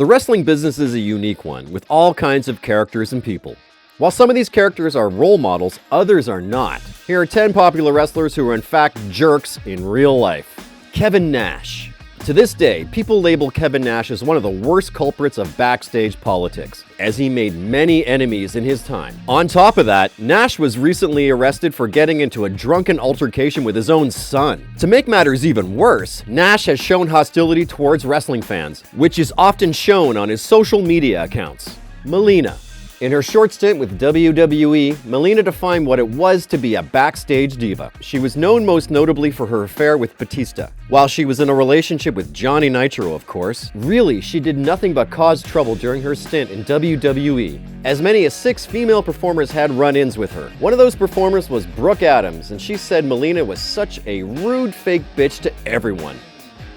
The wrestling business is a unique one, with all kinds of characters and people. While some of these characters are role models, others are not. Here are 10 popular wrestlers who are in fact jerks in real life. Kevin Nash. To this day, people label Kevin Nash as one of the worst culprits of backstage politics, as he made many enemies in his time. On top of that, Nash was recently arrested for getting into a drunken altercation with his own son. To make matters even worse, Nash has shown hostility towards wrestling fans, which is often shown on his social media accounts. Melina. In her short stint with WWE, Melina defined what it was to be a backstage diva. She was known most notably for her affair with Batista. While she was in a relationship with Johnny Nitro, of course, really, she did nothing but cause trouble during her stint in WWE. As many as 6 female performers had run-ins with her. One of those performers was Brooke Adams, and she said Melina was such a rude fake bitch to everyone.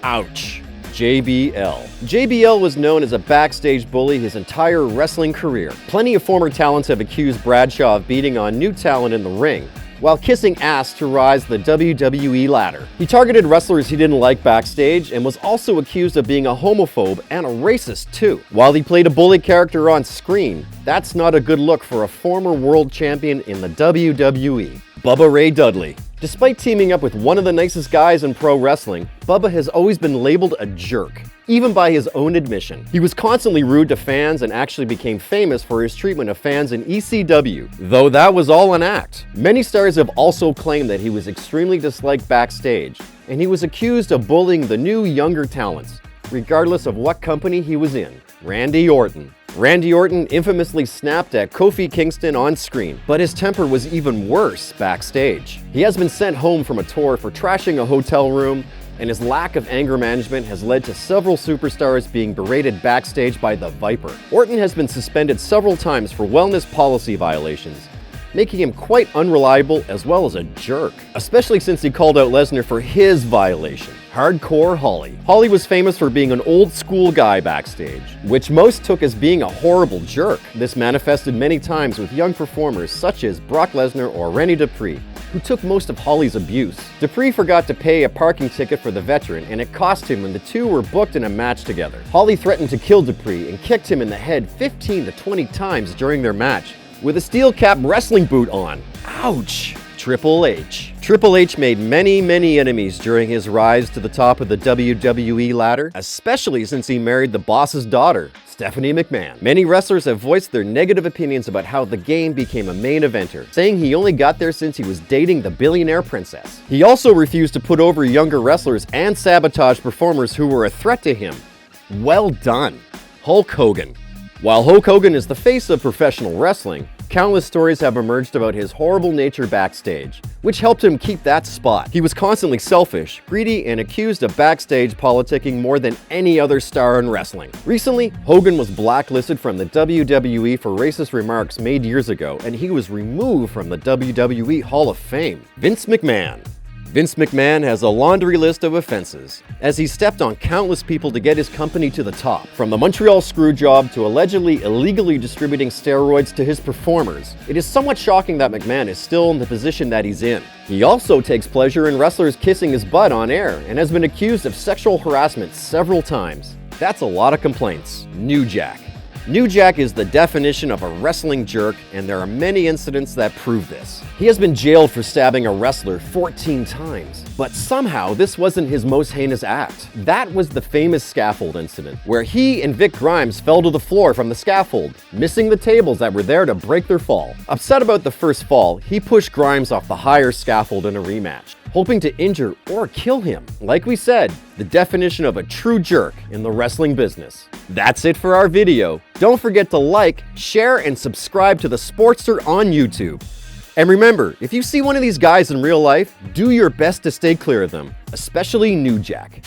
Ouch. JBL. JBL was known as a backstage bully his entire wrestling career. Plenty of former talents have accused Bradshaw of beating on new talent in the ring, while kissing ass to rise the WWE ladder. He targeted wrestlers he didn't like backstage and was also accused of being a homophobe and a racist too. While he played a bully character on screen, that's not a good look for a former world champion in the WWE. Bubba Ray Dudley. Despite teaming up with one of the nicest guys in pro wrestling, Bubba has always been labeled a jerk, even by his own admission. He was constantly rude to fans and actually became famous for his treatment of fans in ECW, though that was all an act. Many stars have also claimed that he was extremely disliked backstage, and he was accused of bullying the new, younger talents, regardless of what company he was in. Randy Orton. Randy Orton infamously snapped at Kofi Kingston on screen, but his temper was even worse backstage. He has been sent home from a tour for trashing a hotel room, and his lack of anger management has led to several superstars being berated backstage by the Viper. Orton has been suspended several times for wellness policy violations, making him quite unreliable as well as a jerk, especially since he called out Lesnar for his violation. Hardcore Holly. Holly was famous for being an old school guy backstage, which most took as being a horrible jerk. This manifested many times with young performers such as Brock Lesnar or Rene Dupree, who took most of Holly's abuse. Dupree forgot to pay a parking ticket for the veteran, and it cost him when the two were booked in a match together. Holly threatened to kill Dupree and kicked him in the head 15 to 20 times during their match, with a steel-cap wrestling boot on. Ouch! Triple H. Triple H made many enemies during his rise to the top of the WWE ladder, especially since he married the boss's daughter, Stephanie McMahon. Many wrestlers have voiced their negative opinions about how the game became a main eventer, saying he only got there since he was dating the billionaire princess. He also refused to put over younger wrestlers and sabotage performers who were a threat to him. Well done. Hulk Hogan. While Hulk Hogan is the face of professional wrestling, countless stories have emerged about his horrible nature backstage, which helped him keep that spot. He was constantly selfish, greedy, and accused of backstage politicking more than any other star in wrestling. Recently, Hogan was blacklisted from the WWE for racist remarks made years ago, and he was removed from the WWE Hall of Fame. Vince McMahon. Vince McMahon has a laundry list of offenses, as he stepped on countless people to get his company to the top. From the Montreal Screwjob to allegedly illegally distributing steroids to his performers, it is somewhat shocking that McMahon is still in the position that he's in. He also takes pleasure in wrestlers kissing his butt on air and has been accused of sexual harassment several times. That's a lot of complaints. New Jack. New Jack is the definition of a wrestling jerk, and there are many incidents that prove this. He has been jailed for stabbing a wrestler 14 times, but somehow this wasn't his most heinous act. That was the famous scaffold incident, where he and Vic Grimes fell to the floor from the scaffold, missing the tables that were there to break their fall. Upset about the first fall, he pushed Grimes off the higher scaffold in a rematch, hoping to injure or kill him. Like we said, the definition of a true jerk in the wrestling business. That's it for our video. Don't forget to like, share, and subscribe to TheSportster on YouTube. And remember, if you see one of these guys in real life, do your best to stay clear of them, especially New Jack.